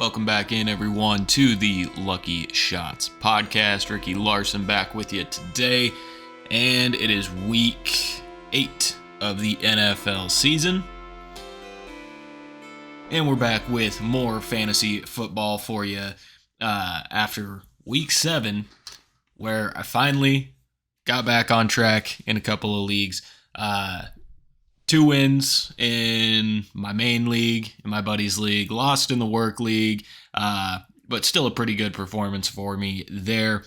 Welcome back in, everyone, to the Lucky Shots podcast. Ricky Larson back with you today, and it is week 8 of the NFL season. And we're back with more fantasy football for you after week 7, where I finally got back on track in a couple of leagues. 2 wins in my main league, in my buddy's league, lost in the work league, but still a pretty good performance for me there.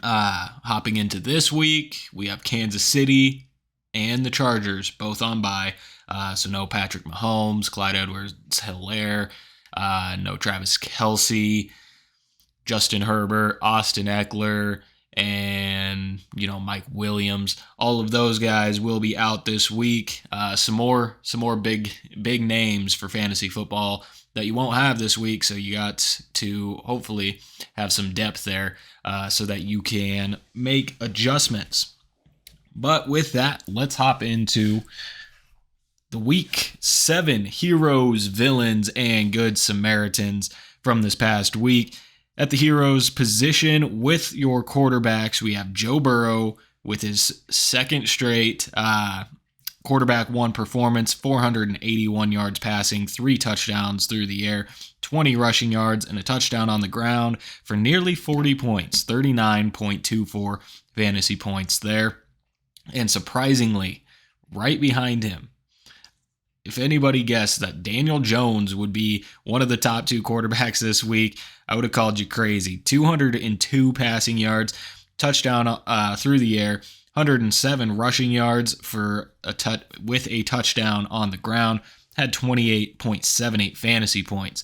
Hopping into this week, we have Kansas City and the Chargers both on bye. So no Patrick Mahomes, Clyde Edwards-Helaire, no Travis Kelce, Justin Herbert, Austin Eckler, and, Mike Williams. All of those guys will be out this week. Some more big names for fantasy football that you won't have this week, so you got to hopefully have some depth there so that you can make adjustments. But with that, let's hop into the week 7 heroes, villains, and good Samaritans from this past week. At the heroes position with your quarterbacks, we have Joe Burrow with his second straight quarterback 1 performance, 481 yards passing, 3 touchdowns through the air, 20 rushing yards, and a touchdown on the ground for nearly 40 points, 39.24 fantasy points there. And surprisingly, right behind him, if anybody guessed that Daniel Jones would be one of the top 2 quarterbacks this week, I would have called you crazy. 202 passing yards, touchdown through the air, 107 rushing yards for with a touchdown on the ground, had 28.78 fantasy points.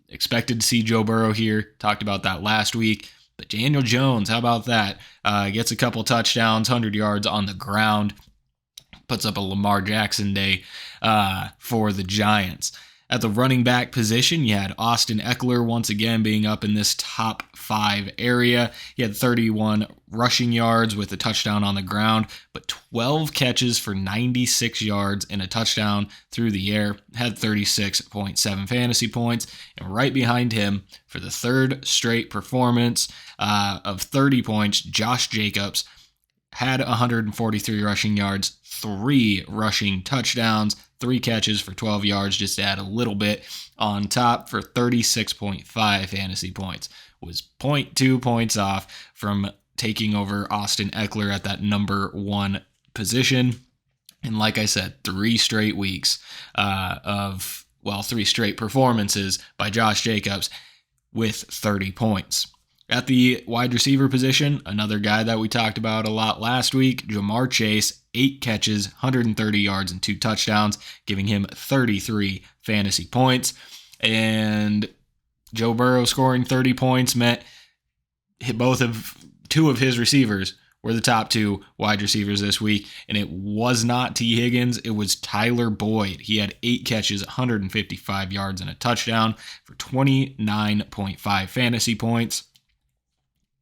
Expected to see Joe Burrow here, talked about that last week. But Daniel Jones, how about that? Gets a couple touchdowns, 100 yards on the ground, puts up a Lamar Jackson day for the Giants. At the running back position, you had Austin Eckler once again being up in this top 5 area. He had 31 rushing yards with a touchdown on the ground, but 12 catches for 96 yards and a touchdown through the air. Had 36.7 fantasy points. And right behind him, for the 3rd straight performance of 30 points, Josh Jacobs had 143 rushing yards, 3 rushing touchdowns, 3 catches for 12 yards, just to add a little bit on top for 36.5 fantasy points. Was 0.2 points off from taking over Austin Eckler at that number 1 position. And like I said, 3 straight weeks 3 straight performances by Josh Jacobs with 30 points. At the wide receiver position, another guy that we talked about a lot last week, Jamar Chase, 8 catches, 130 yards, and 2 touchdowns, giving him 33 fantasy points. And Joe Burrow scoring 30 points meant 2 of his receivers were the top 2 wide receivers this week, and it was not T. Higgins, it was Tyler Boyd. He had 8 catches, 155 yards, and a touchdown for 29.5 fantasy points.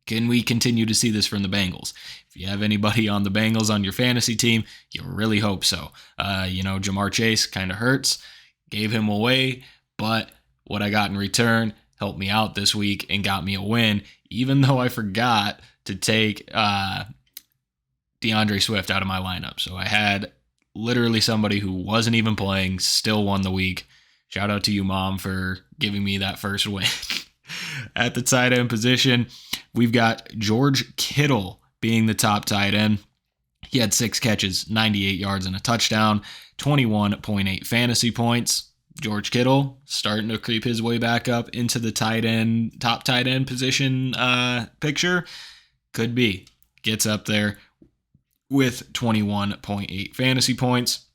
Can we continue to see this from the Bengals? If you have anybody on the Bengals on your fantasy team, you really hope so. Jamar Chase kind of hurts, gave him away, but what I got in return helped me out this week and got me a win, even though I forgot to take DeAndre Swift out of my lineup. So I had literally somebody who wasn't even playing, still won the week. Shout out to you, Mom, for giving me that first win. At the tight end position, we've got George Kittle being the top tight end. He had 6 catches, 98 yards, and a touchdown, 21.8 fantasy points. George Kittle starting to creep his way back up into the top tight end position picture. Could be. Gets up there with 21.8 fantasy points.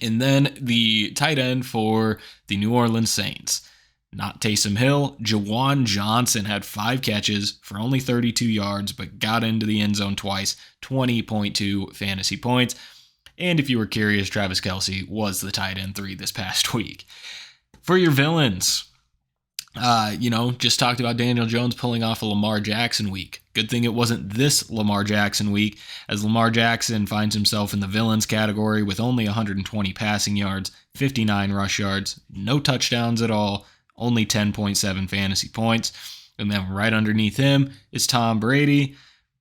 And then the tight end for the New Orleans Saints. Not Taysom Hill, Jawan Johnson had 5 catches for only 32 yards, but got into the end zone twice, 20.2 fantasy points. And if you were curious, Travis Kelce was the tight end 3 this past week. For your villains, just talked about Daniel Jones pulling off a Lamar Jackson week. Good thing it wasn't this Lamar Jackson week, as Lamar Jackson finds himself in the villains category with only 120 passing yards, 59 rush yards, no touchdowns at all, only 10.7 fantasy points. And then right underneath him is Tom Brady,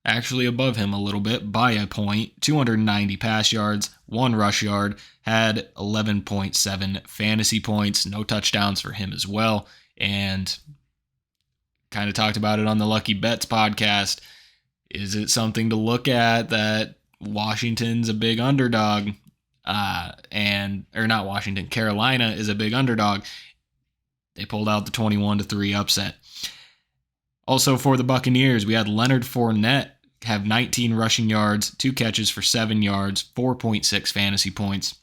actually above him a little bit by a point, 290 pass yards, 1 rush yard, had 11.7 fantasy points, no touchdowns for him as well. And kind of talked about it on the Lucky Bets podcast. Is it something to look at that Washington's a big underdog? Not Washington, Carolina is a big underdog. They pulled out the 21-3 upset. Also for the Buccaneers, we had Leonard Fournette have 19 rushing yards, 2 catches for 7 yards, 4.6 fantasy points.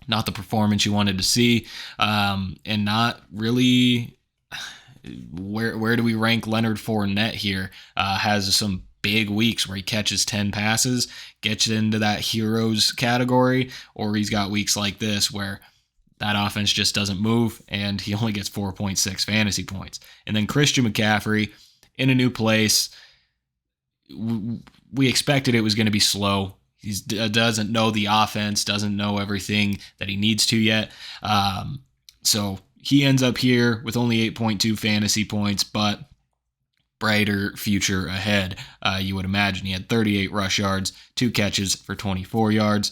Not the performance you wanted to see, and not really. Where do we rank Leonard Fournette here? Has some big weeks where he catches 10 passes, gets into that heroes category, or he's got weeks like this where that offense just doesn't move and he only gets 4.6 fantasy points. And then Christian McCaffrey in a new place. We expected it was going to be slow. He doesn't know the offense, doesn't know everything that he needs to yet. So he ends up here with only 8.2 fantasy points, but brighter future ahead, you would imagine. He had 38 rush yards, 2 catches for 24 yards.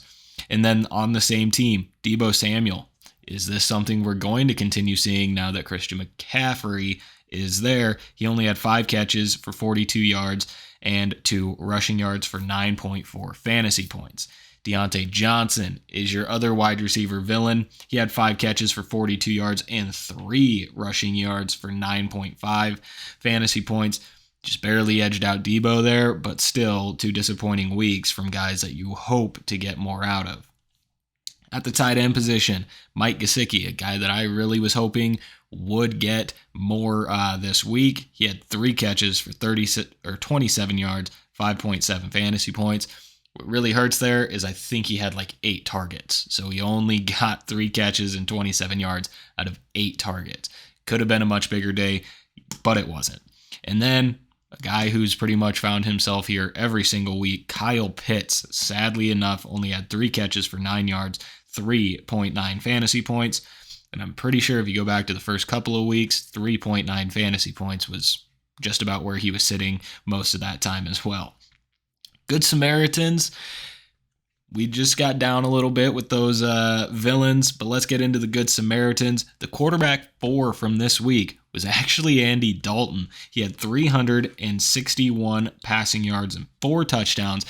And then on the same team, Deebo Samuel. Is this something we're going to continue seeing now that Christian McCaffrey is there? He only had 5 catches for 42 yards and 2 rushing yards for 9.4 fantasy points. Deontay Johnson is your other wide receiver villain. He had 5 catches for 42 yards and 3 rushing yards for 9.5 fantasy points. Just barely edged out Deebo there, but still 2 disappointing weeks from guys that you hope to get more out of. At the tight end position, Mike Gesicki, a guy that I really was hoping would get more this week. He had 3 catches for 27 yards, 5.7 fantasy points. What really hurts there is I think he had like 8 targets. So he only got 3 catches and 27 yards out of 8 targets. Could have been a much bigger day, but it wasn't. And then a guy who's pretty much found himself here every single week, Kyle Pitts, sadly enough, only had 3 catches for 9 yards, 3.9 fantasy points. And I'm pretty sure if you go back to the first couple of weeks, 3.9 fantasy points was just about where he was sitting most of that time as well. Good Samaritans, we just got down a little bit with those villains, but let's get into the Good Samaritans. The quarterback 4 from this week was actually Andy Dalton. He had 361 passing yards and 4 touchdowns.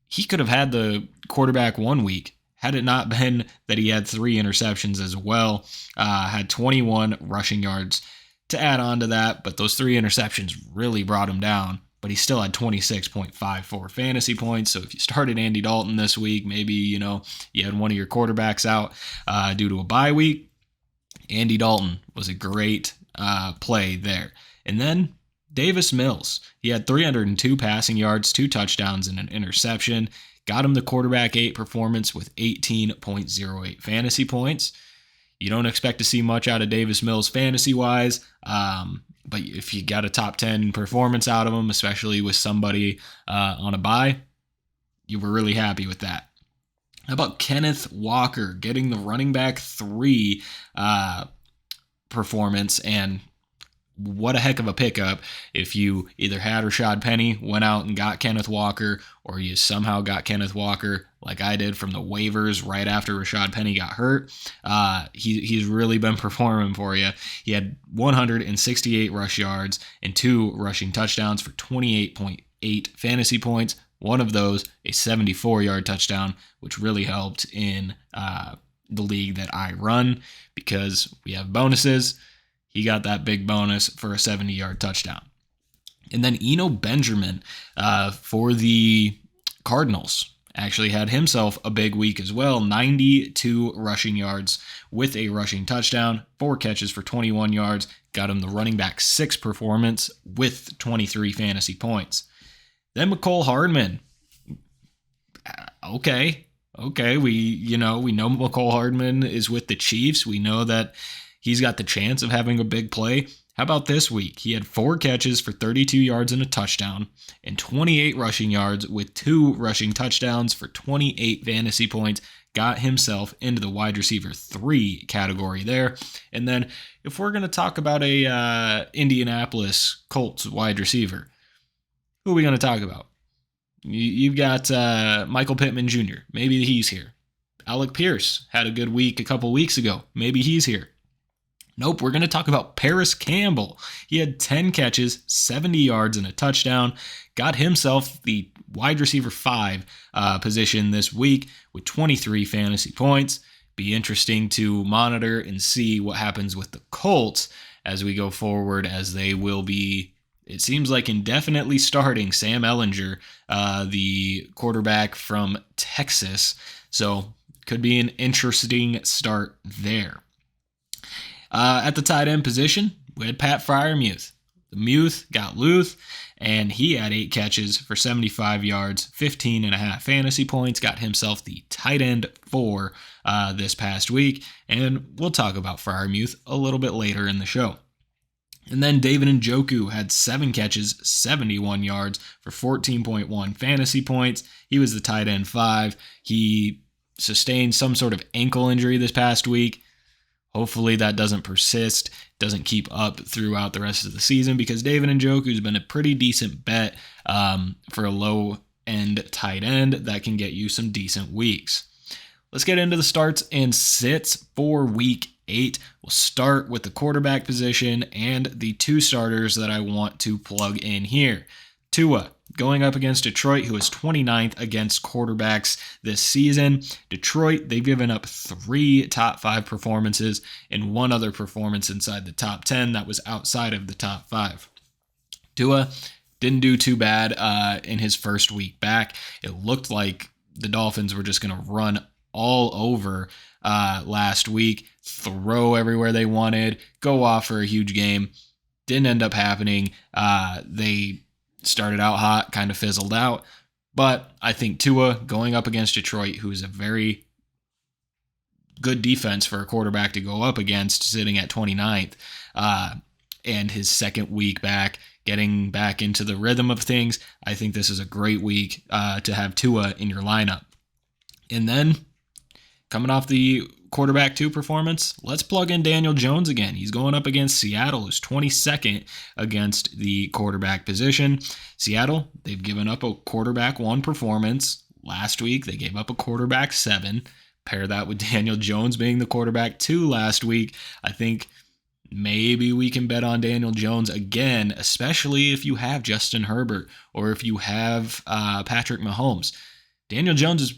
He could have had the quarterback 1 week had it not been that he had 3 interceptions as well. Had 21 rushing yards to add on to that, but those 3 interceptions really brought him down. But he still had 26.54 fantasy points. So if you started Andy Dalton this week, maybe, you had one of your quarterbacks out due to a bye week, Andy Dalton was a great play there. And then Davis Mills, he had 302 passing yards, 2 touchdowns, and an interception. Got him the quarterback 8 performance with 18.08 fantasy points. You don't expect to see much out of Davis Mills fantasy-wise, but if you got a top 10 performance out of him, especially with somebody on a bye, you were really happy with that. How about Kenneth Walker getting the running back 3 performance? And what a heck of a pickup if you either had Rashad Penny, went out and got Kenneth Walker, or you somehow got Kenneth Walker like I did from the waivers right after Rashad Penny got hurt. He's really been performing for you. He had 168 rush yards and 2 rushing touchdowns for 28.8 fantasy points. One of those, a 74-yard touchdown, which really helped in the league that I run because we have bonuses. He got that big bonus for a 70-yard touchdown. And then Eno Benjamin for the Cardinals actually had himself a big week as well. 92 rushing yards with a rushing touchdown, 4 catches for 21 yards. Got him the running back 6 performance with 23 fantasy points. Then McCole Hardman. Okay. We know McCole Hardman is with the Chiefs. We know that he's got the chance of having a big play. How about this week? He had 4 catches for 32 yards and a touchdown and 28 rushing yards with 2 rushing touchdowns for 28 fantasy points. got himself into the wide receiver 3 category there. And then if we're going to talk about a Indianapolis Colts wide receiver, who are we going to talk about? You've got Michael Pittman Jr. Maybe he's here. Alec Pierce had a good week a couple weeks ago. Maybe he's here. Nope, we're going to talk about Paris Campbell. He had 10 catches, 70 yards, and a touchdown. Got himself the wide receiver 5 position this week with 23 fantasy points. Be interesting to monitor and see what happens with the Colts as we go forward, as they will be, it seems like, indefinitely starting Sam Ehlinger, the quarterback from Texas. So could be an interesting start there. At the tight end position, we had Pat Freiermuth. The Muth got Luth, and he had 8 catches for 75 yards, 15.5 fantasy points, got himself the tight end 4 this past week, and we'll talk about Freiermuth a little bit later in the show. And then David Njoku had 7 catches, 71 yards for 14.1 fantasy points. He was the tight end 5. He sustained some sort of ankle injury this past week. Hopefully that doesn't persist, doesn't keep up throughout the rest of the season, because David Njoku's been a pretty decent bet for a low-end tight end that can get you some decent weeks. Let's get into the starts and sits for Week 8. We'll start with the quarterback position and the 2 starters that I want to plug in here. Tua, going up against Detroit, who is 29th against quarterbacks this season. Detroit, they've given up 3 top 5 performances and 1 other performance inside the top 10 that was outside of the top 5. Tua didn't do too bad in his first week back. It looked like the Dolphins were just going to run all over last week, throw everywhere they wanted, go off for a huge game. Didn't end up happening. They started out hot, kind of fizzled out. But I think Tua going up against Detroit, who is a very good defense for a quarterback to go up against, sitting at 29th, and his second week back, getting back into the rhythm of things, I think this is a great week to have Tua in your lineup. And then, coming off the quarterback 2 performance, let's plug in Daniel Jones again. He's going up against Seattle, who's 22nd against the quarterback position. Seattle, they've given up a quarterback 1 performance. Last week, they gave up a quarterback 7. Pair that with Daniel Jones being the quarterback 2 last week. I think maybe we can bet on Daniel Jones again, especially if you have Justin Herbert or if you have Patrick Mahomes. Daniel Jones is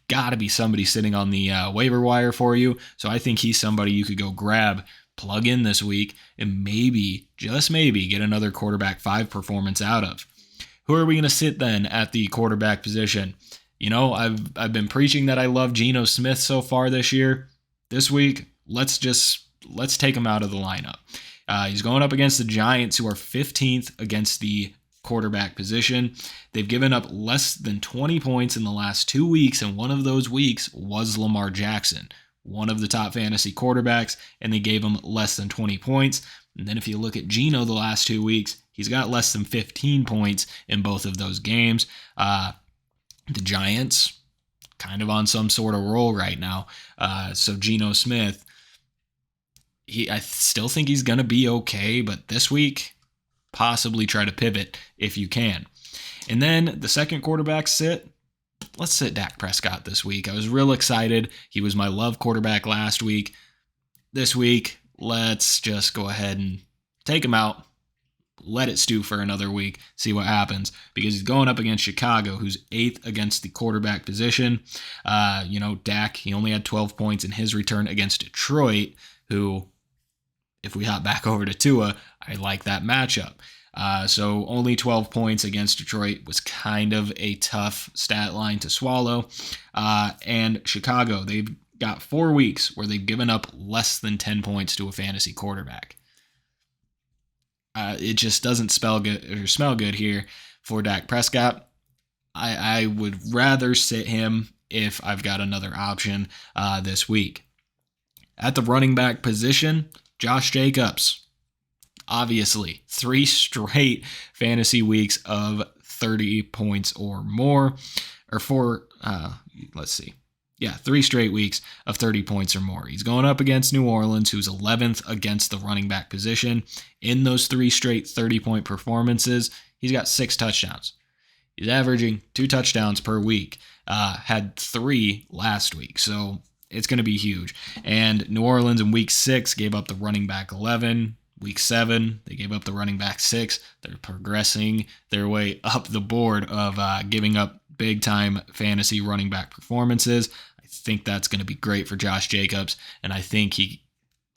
got to be somebody sitting on the waiver wire for you. So I think he's somebody you could go grab, plug in this week, and maybe, just maybe, get another quarterback 5 performance out of. Who are we going to sit then at the quarterback position? You know, I've been preaching that I love Geno Smith so far this year. This week, let's take him out of the lineup. He's going up against the Giants, who are 15th against the quarterback position. They've given up less than 20 points in the last 2 weeks, and one of those weeks was Lamar Jackson, one of the top fantasy quarterbacks, and they gave him less than 20 points. And then if you look at Geno the last 2 weeks, he's got less than 15 points in both of those games. The Giants kind of on some sort of roll right now. So Geno Smith, I still think he's going to be okay, but this week, possibly try to pivot if you can. And then the second quarterback sit, let's sit Dak Prescott this week. I was real excited. He was my love quarterback last week. This week, let's just go ahead and take him out, let it stew for another week, see what happens, because he's going up against Chicago, who's 8th against the quarterback position. Dak, he only had 12 points in his return against Detroit, who, if we hop back over to Tua, I like that matchup. So only 12 points against Detroit was kind of a tough stat line to swallow. And Chicago, they've got 4 weeks where they've given up less than 10 points to a fantasy quarterback. It just doesn't smell good here for Dak Prescott. I would rather sit him if I've got another option this week. At the running back position, Josh Jacobs. Obviously, 3 straight fantasy weeks of 30 points or more. Or 4, let's see. Yeah, 3 straight weeks of 30 points or more. He's going up against New Orleans, who's 11th against the running back position. In those 3 straight 30-point performances, he's got 6 touchdowns. He's averaging 2 touchdowns per week. Had 3 last week, so it's going to be huge. And New Orleans in week 6 gave up the running back 11. Week 7, they gave up the running back 6. They're progressing their way up the board of giving up big-time fantasy running back performances. I think that's going to be great for Josh Jacobs, and I think he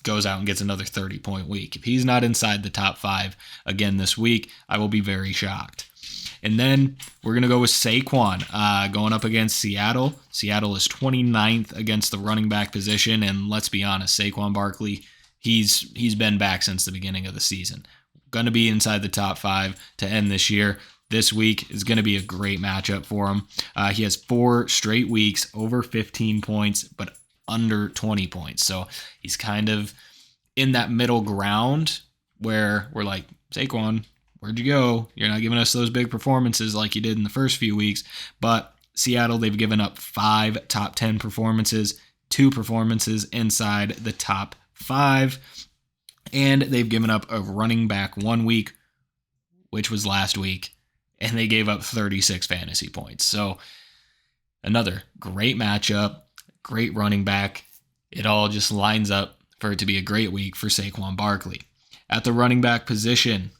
goes out and gets another 30-point week. If he's not inside the top 5 again this week, I will be very shocked. And then we're going to go with Saquon going up against Seattle. Seattle is 29th against the running back position, and let's be honest, Saquon Barkley, he's been back since the beginning of the season. Going to be inside the top 5 to end this year. This week is going to be a great matchup for him. He has 4 straight weeks over 15 points, but under 20 points. So he's kind of in that middle ground where we're like, Saquon, where'd you go? You're not giving us those big performances like you did in the first few weeks. But Seattle, they've given up 5 top 10 performances, 2 performances inside the top 5, and they've given up a running back 1 week, which was last week, and they gave up 36 fantasy points. So another great matchup, great running back. It all just lines up for it to be a great week for Saquon Barkley. At the running back position,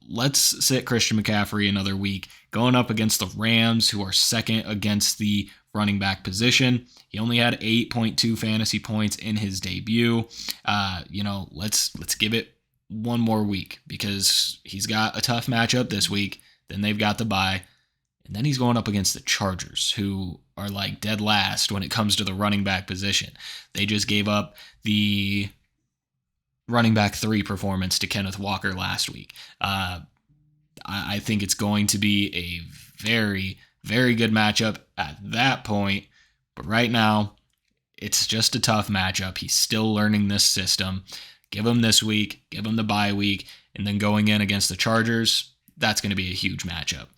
let's sit Christian McCaffrey another week, going up against the Rams, who are second against the running back position. He only had 8.2 fantasy points in his debut. Let's give it one more week because he's got a tough matchup this week. Then they've got the bye. And then he's going up against the Chargers, who are like dead last when it comes to the running back position. They just gave up the running back 3 performance to Kenneth Walker last week. I think it's going to be a very, very good matchup at that point. But right now, it's just a tough matchup. He's still learning this system. Give him this week, give him the bye week, and then going in against the Chargers, that's going to be a huge matchup.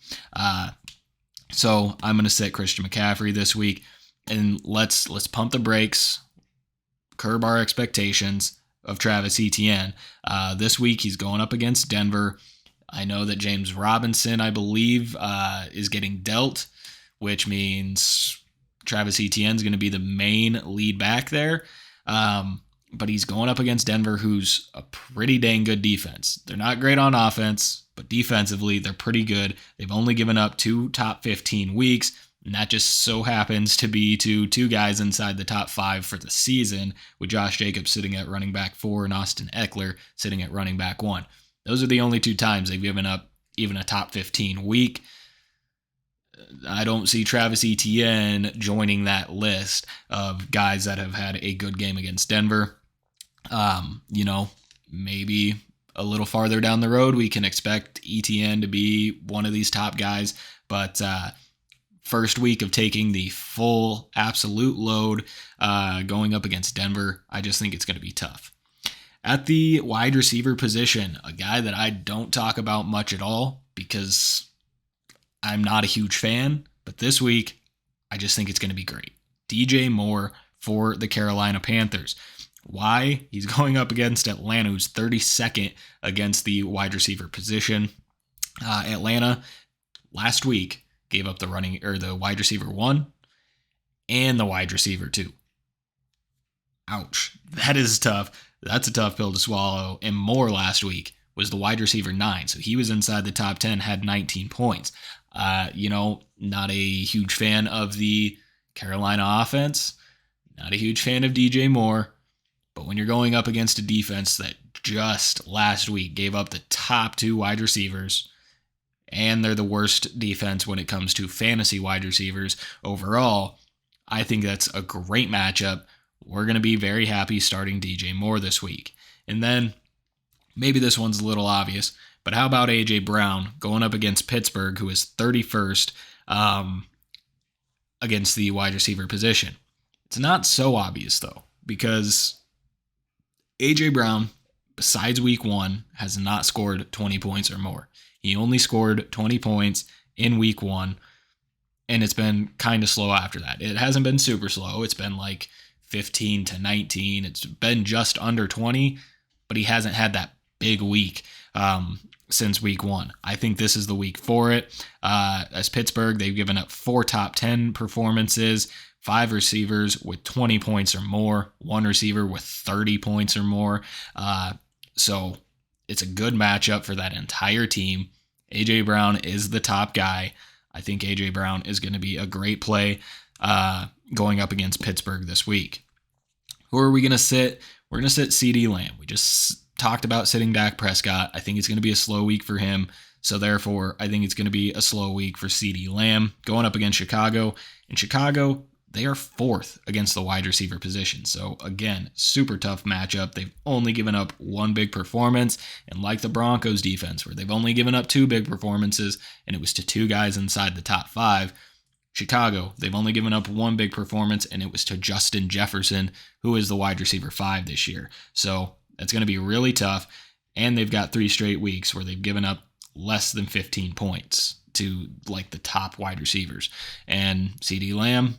So I'm going to sit Christian McCaffrey this week, and let's pump the brakes, curb our expectations of Travis Etienne. This week, he's going up against Denver. I know that James Robinson, I believe, is getting dealt, which means Travis Etienne is going to be the main lead back there. But he's going up against Denver, who's a pretty dang good defense. They're not great on offense, but defensively, they're pretty good. They've only given up 2 top 15 weeks, and that just so happens to be to 2 guys inside the top 5 for the season, with Josh Jacobs sitting at running back 4 and Austin Eckler sitting at running back 1. Those are the only 2 times they've given up even a top 15 week. I don't see Travis Etienne joining that list of guys that have had a good game against Denver. Maybe a little farther down the road, we can expect Etienne to be one of these top guys. But first week of taking the full absolute load going up against Denver, I just think it's going to be tough. At the wide receiver position, a guy that I don't talk about much at all because I'm not a huge fan, but this week, I just think it's going to be great. DJ Moore for the Carolina Panthers. Why? He's going up against Atlanta, who's 32nd against the wide receiver position. Atlanta, last week, gave up the wide receiver 1 and the wide receiver 2. Ouch. That is tough. That's a tough pill to swallow. And Moore last week was the wide receiver 9. So he was inside the top 10, had 19 points. Not a huge fan of the Carolina offense. Not a huge fan of DJ Moore. But when you're going up against a defense that just last week gave up the top 2 wide receivers, and they're the worst defense when it comes to fantasy wide receivers overall, I think that's a great matchup. We're going to be very happy starting DJ Moore this week. And then, maybe this one's a little obvious, but how about A.J. Brown going up against Pittsburgh, who is 31st against the wide receiver position? It's not so obvious, though, because A.J. Brown, besides week 1, has not scored 20 points or more. He only scored 20 points in week 1. and it's been kind of slow after that. It hasn't been super slow. It's been like 15 to 19. It's been just under 20, but he hasn't had that big week since week 1. I think this is the week for it. As Pittsburgh, they've given up 4 top 10 performances, 5 receivers with 20 points or more, 1 receiver with 30 points or more. So it's a good matchup for that entire team. A.J. Brown is the top guy. I think A.J. Brown is going to be a great play going up against Pittsburgh this week. Who are we going to sit? We're going to sit CeeDee Lamb. We just talked about sitting Dak Prescott. I think it's going to be a slow week for him. So therefore, I think it's going to be a slow week for CeeDee Lamb going up against Chicago. In Chicago, they are 4th against the wide receiver position. So again, super tough matchup. They've only given up 1 big performance. And like the Broncos defense, where they've only given up 2 big performances, and it was to 2 guys inside the top 5, Chicago, they've only given up 1 big performance, and it was to Justin Jefferson, who is the wide receiver 5 this year. So that's going to be really tough. And they've got 3 straight weeks where they've given up less than 15 points to like the top wide receivers. And CeeDee Lamb,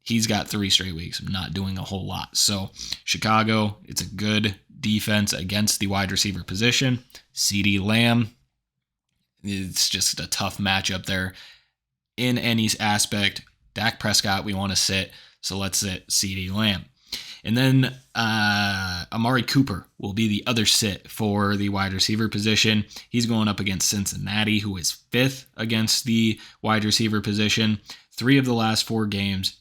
he's got 3 straight weeks of not doing a whole lot. So Chicago, it's a good defense against the wide receiver position. CeeDee Lamb, it's just a tough matchup there in any aspect. Dak Prescott, we want to sit, so let's sit CeeDee Lamb. And then Amari Cooper will be the other sit for the wide receiver position. He's going up against Cincinnati, who is 5th against the wide receiver position. 3 of the last 4 games,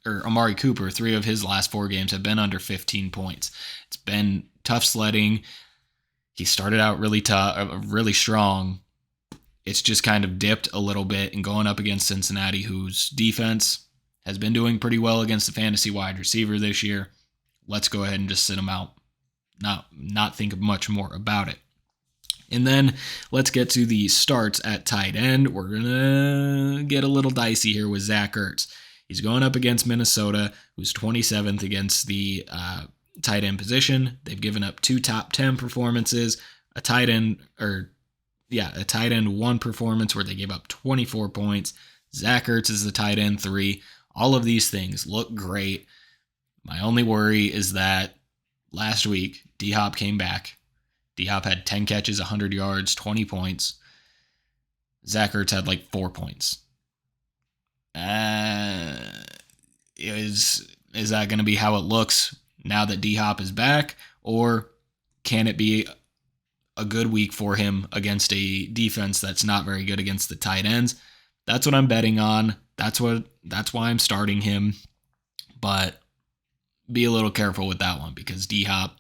Amari Cooper, 3 of his last 4 games have been under 15 points. It's been tough sledding. He started out really strong. It's just kind of dipped a little bit, and going up against Cincinnati, whose defense has been doing pretty well against the fantasy wide receiver this year. Let's go ahead and just sit him out. Not think much more about it. And then let's get to the starts at tight end. We're going to get a little dicey here with Zach Ertz. He's going up against Minnesota, who's 27th against the tight end position. They've given up 2 top 10 performances, a tight end 1 performance where they gave up 24 points. Zach Ertz is the tight end 3. All of these things look great. My only worry is that last week, D-Hop came back. D-Hop had 10 catches, 100 yards, 20 points. Zach Ertz had like 4 points. Is that going to be how it looks now that D-Hop is back? Or can it be a good week for him against a defense that's not very good against the tight ends? That's what I'm betting on. That's why I'm starting him. But be a little careful with that one, because D-Hop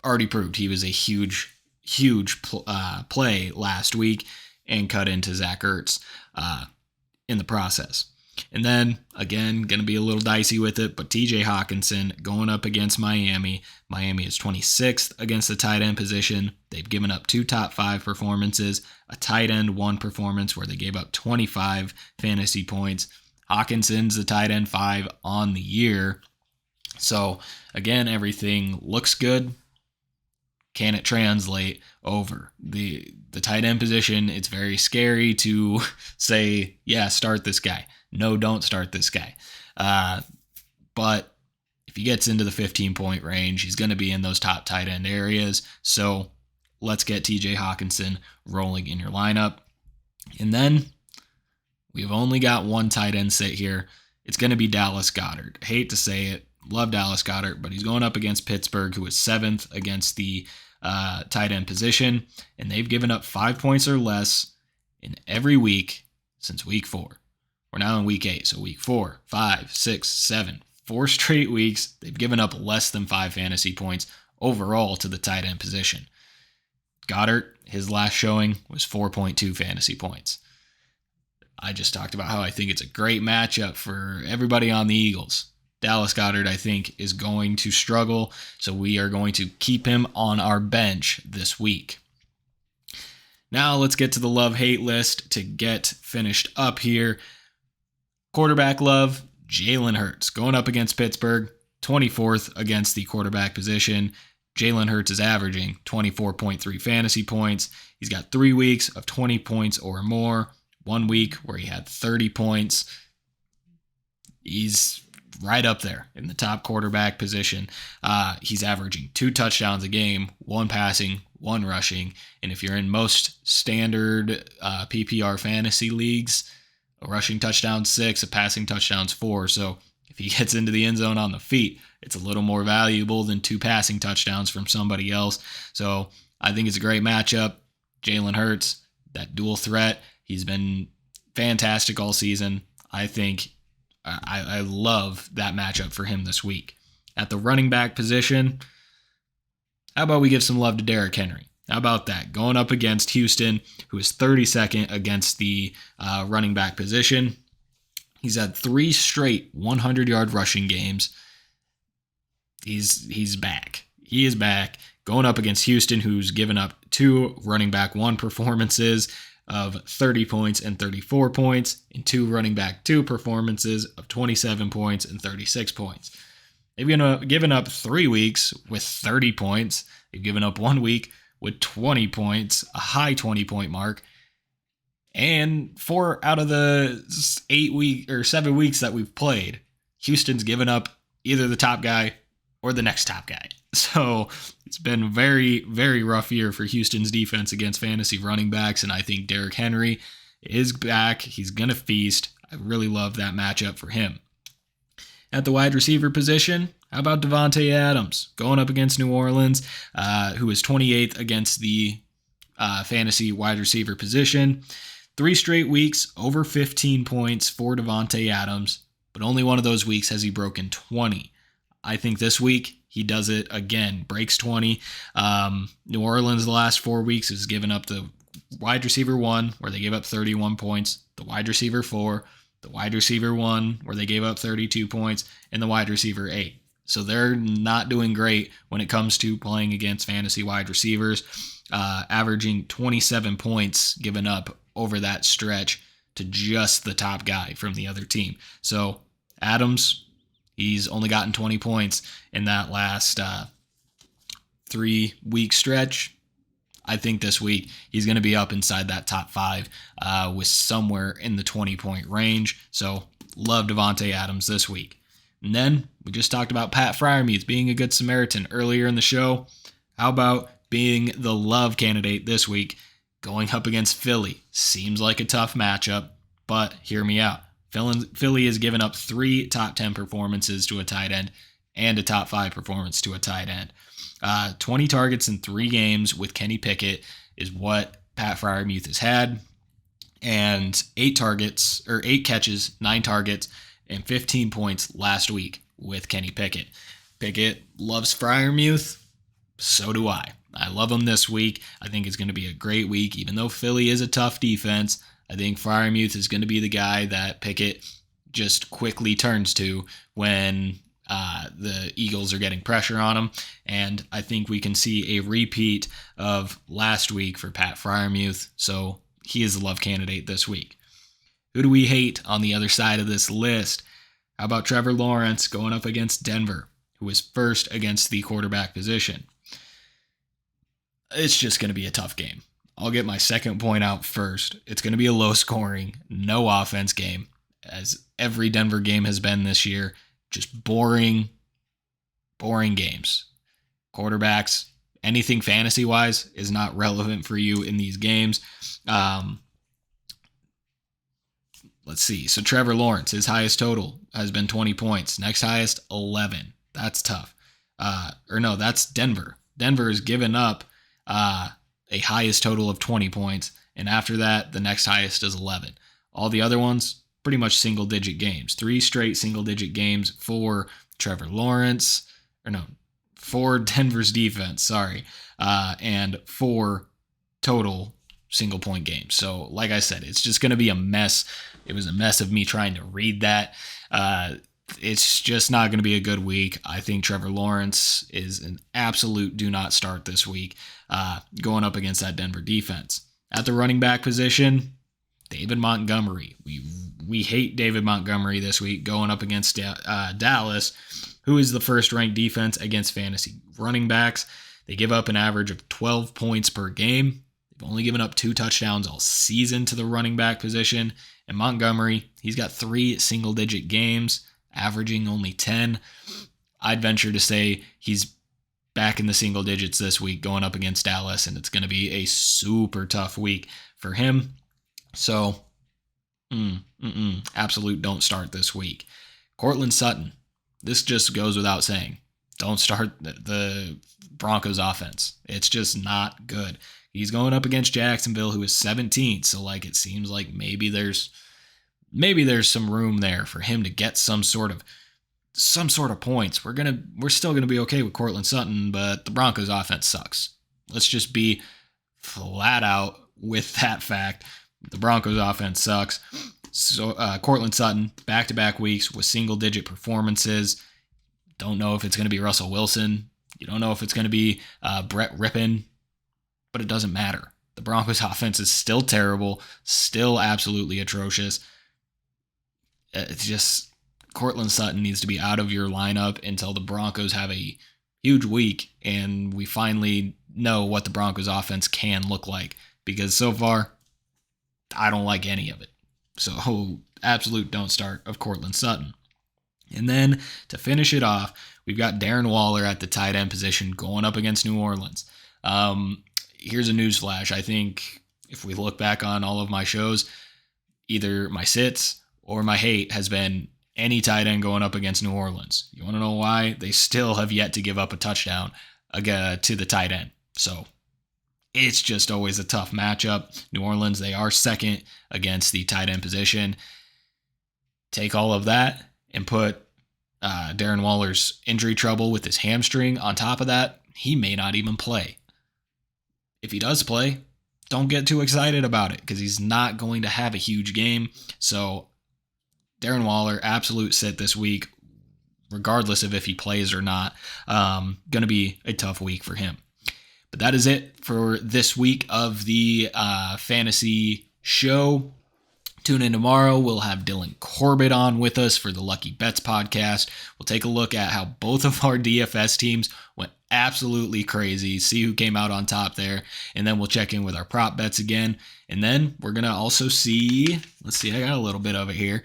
already proved he was a huge play last week and cut into Zach Ertz in the process. And then, again, going to be a little dicey with it, but TJ Hawkinson going up against Miami. Miami is 26th against the tight end position. They've given up 2 top 5 performances, a tight end 1 performance where they gave up 25 fantasy points. Hawkinson's the tight end 5 on the year. So, again, everything looks good. Can it translate over? The tight end position, it's very scary to say, yeah, start this guy. No, don't start this guy. But if he gets into the 15-point range, he's going to be in those top tight end areas. So let's get TJ Hawkinson rolling in your lineup. And then we've only got 1 tight end sit here. It's going to be Dallas Goedert. I hate to say it. Love Dallas Goedert, but he's going up against Pittsburgh, who is 7th against the tight end position. And they've given up 5 points or less in every week since week 4. We're now in week 8, so week 4, 5, 6, 7, 4 straight weeks. They've given up less than 5 fantasy points overall to the tight end position. Goddard, his last showing was 4.2 fantasy points. I just talked about how I think it's a great matchup for everybody on the Eagles. Dallas Goedert, I think, is going to struggle, so we are going to keep him on our bench this week. Now let's get to the love-hate list to get finished up here. Quarterback love, Jalen Hurts going up against Pittsburgh, 24th against the quarterback position. Jalen Hurts is averaging 24.3 fantasy points. He's got 3 weeks of 20 points or more, 1 week where he had 30 points. He's right up there in the top quarterback position. He's averaging 2 touchdowns a game, 1 passing, 1 rushing. And if you're in most standard PPR fantasy leagues, a rushing touchdown 6, a passing touchdown 4. So if he gets into the end zone on the feet, it's a little more valuable than 2 passing touchdowns from somebody else. So I think it's a great matchup. Jalen Hurts, that dual threat, he's been fantastic all season. I think I love that matchup for him this week. At the running back position, how about we give some love to Derrick Henry? How about that? Going up against Houston, who is 32nd against the running back position. He's had 3 straight 100-yard rushing games. He's back. He is back. Going up against Houston, who's given up 2 running back 1 performances of 30 points and 34 points, and 2 running back 2 performances of 27 points and 36 points. They've given up 3 weeks with 30 points. They've given up 1 week with 20 points, a high 20-point mark. And 4 out of the 7 weeks that we've played, Houston's given up either the top guy or the next top guy. So it's been a very, very rough year for Houston's defense against fantasy running backs, and I think Derrick Henry is back. He's going to feast. I really love that matchup for him. At the wide receiver position, how about Davante Adams going up against New Orleans, who is 28th against the fantasy wide receiver position. 3 straight weeks, over 15 points for Davante Adams, but only one of those weeks has he broken 20. I think this week he does it again, breaks 20. New Orleans the last 4 weeks has given up the wide receiver 1, where they gave up 31 points, the wide receiver 4, the wide receiver 1, where they gave up 32 points, and the wide receiver 8. So they're not doing great when it comes to playing against fantasy wide receivers, averaging 27 points given up over that stretch to just the top guy from the other team. So Adams, he's only gotten 20 points in that last 3-week stretch. I think this week he's going to be up inside that top 5 with somewhere in the 20-point range. So love Davante Adams this week. And then we just talked about Pat Freiermuth being a good Samaritan earlier in the show. How about being the love candidate this week, going up against Philly? Seems like a tough matchup, but hear me out. Philly has given up 3 top 10 performances to a tight end and a top 5 performance to a tight end. 20 targets in 3 games with Kenny Pickett is what Pat Freiermuth has had, and 8 catches, 9 targets, and 15 points last week with Kenny Pickett. Pickett loves Freiermuth. So do I. I love him this week. I think it's going to be a great week, even though Philly is a tough defense. I think Freiermuth is going to be the guy that Pickett just quickly turns to when the Eagles are getting pressure on him. And I think we can see a repeat of last week for Pat Freiermuth. So he is the love candidate this week. Who do we hate on the other side of this list? How about Trevor Lawrence going up against Denver, who is first against the quarterback position? It's just going to be a tough game. I'll get my second point out first. It's going to be a low-scoring, no offense game, as every Denver game has been this year. Just boring games. Quarterbacks, anything fantasy-wise is not relevant for you in these games. Let's see. So Trevor Lawrence, his highest total has been 20 points. Next highest, 11. That's tough. That's Denver. Denver has given up a highest total of 20 points. And after that, the next highest is 11. All the other ones, pretty much single-digit games. 3 straight single-digit games for Trevor Lawrence. For Denver's defense, and 4 total single-point games. So, like I said, it's just going to be a mess. It was a mess of me trying to read that. It's just not going to be a good week. I think Trevor Lawrence is an absolute do not start this week, going up against that Denver defense. At the running back position, David Montgomery. We hate David Montgomery this week, going up against Dallas, who is the first-ranked defense against fantasy running backs. They give up an average of 12 points per game. They've only given up 2 touchdowns all season to the running back position. And Montgomery, he's got 3 single-digit games, averaging only 10. I'd venture to say he's back in the single digits this week going up against Dallas, and it's going to be a super tough week for him. So, absolute don't start this week. Courtland Sutton, this just goes without saying. Don't start the Broncos offense. It's just not good. He's going up against Jacksonville, who is 17th, so it seems like maybe there's some room there for him to get some sort of points. We're still gonna be okay with Courtland Sutton, but the Broncos offense sucks. Let's just be flat out with that fact. The Broncos offense sucks. So Courtland Sutton, back-to-back weeks with single-digit performances. Don't know if it's going to be Russell Wilson. You don't know if it's going to be Brett Rippon, but it doesn't matter. The Broncos offense is still terrible, still absolutely atrocious. It's just Courtland Sutton needs to be out of your lineup until the Broncos have a huge week and we finally know what the Broncos offense can look like, because so far I don't like any of it. So absolute don't start of Courtland Sutton. And then to finish it off, we've got Darren Waller at the tight end position going up against New Orleans. Here's a news flash. I think if we look back on all of my shows, either my sits or my hate has been any tight end going up against New Orleans. You want to know why? They still have yet to give up a touchdown to the tight end. So it's just always a tough matchup. New Orleans, they are second against the tight end position. Take all of that and put Darren Waller's injury trouble with his hamstring on top of that, he may not even play. If he does play, don't get too excited about it because he's not going to have a huge game. So Darren Waller, absolute sit this week, regardless of if he plays or not. Going to be a tough week for him. But that is it for this week of the fantasy show. Tune in tomorrow. We'll have Dylan Corbett on with us for the Lucky Bets podcast. We'll take a look at how both of our DFS teams went absolutely crazy, see who came out on top there, and then we'll check in with our prop bets again. And then we're going to also see, I got a little bit of it here,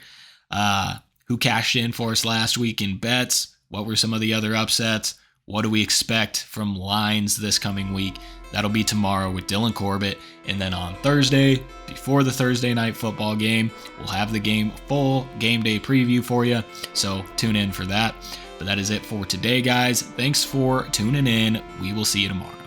who cashed in for us last week in bets, what were some of the other upsets, what do we expect from lines this coming week. That'll be tomorrow with Dylan Corbett. And then on Thursday, before the Thursday night football game, we'll have the full game day preview for you. So tune in for that. But that is it for today, guys. Thanks for tuning in. We will see you tomorrow.